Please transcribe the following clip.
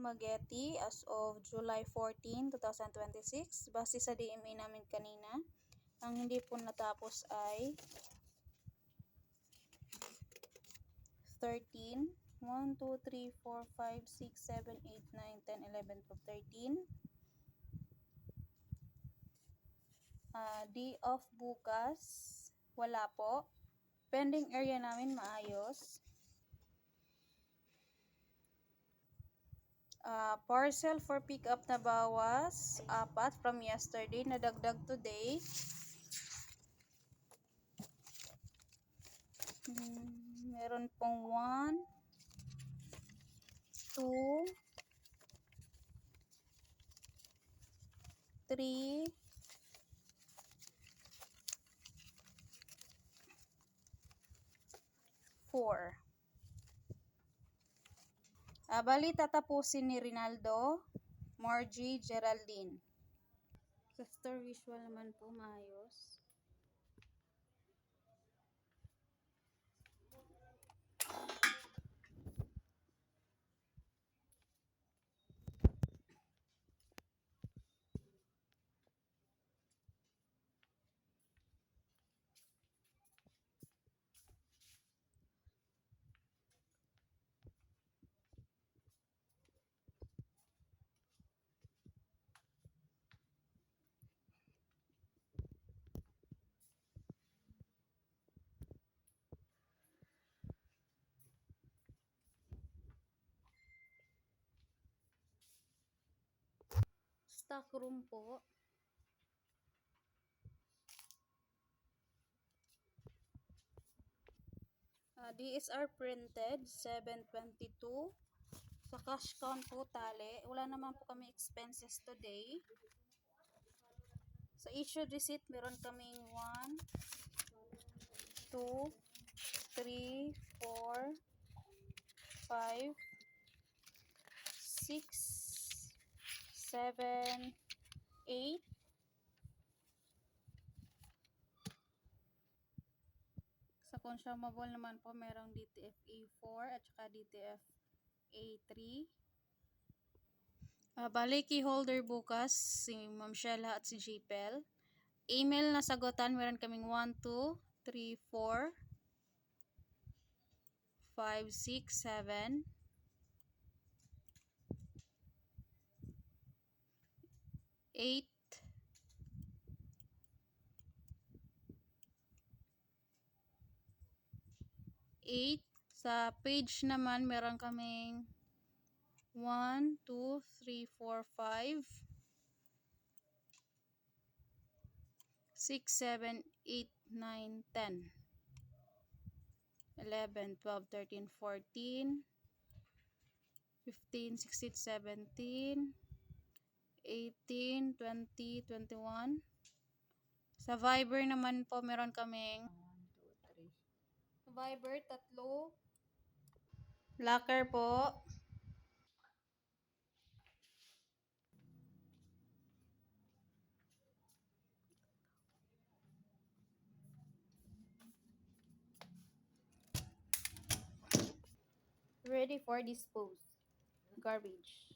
Dumaguete as of July 14, 2026. Base sa DMA namin kanina, ang hindi po natapos ay 13. 1, 2, 3, 4, 5, 6, 7, 8, 9, 10, 11, 12, 13. Day off bukas, wala po. Pending area namin maayos. Parcel for pick up na bawas, 4 from yesterday, nadagdag today. Meron pong 1, 2, 3, 4. Bali, tatapusin ni Rinaldo, Margie, Geraldine. Sa store visual naman po maayos. Stock room po. DSR printed 722. Sa cash count po tali. Wala naman po kami expenses today. Sa issued receipt meron kaming 1, 2, 3, 4, 5, 6, 7, 8. Sa consumable naman po merong DTF A4 at saka DTF A3. Bali key holder bukas si Ma'am Sheila at si JPL. Email na sagutan meron kaming 1, 2, 3, 4, 5, 6, 7, 8, 8. Sa page naman meron kaming 1, 2, 3, 4, 5, 6, 7, 8, 9, 10, 11, 12, 13, 14, 15, 16, 17, 18, 20, 21. Sa Viber naman po meron kaming 1, 2, 3. Viber, 3. Locker po. Ready for dispose. Garbage.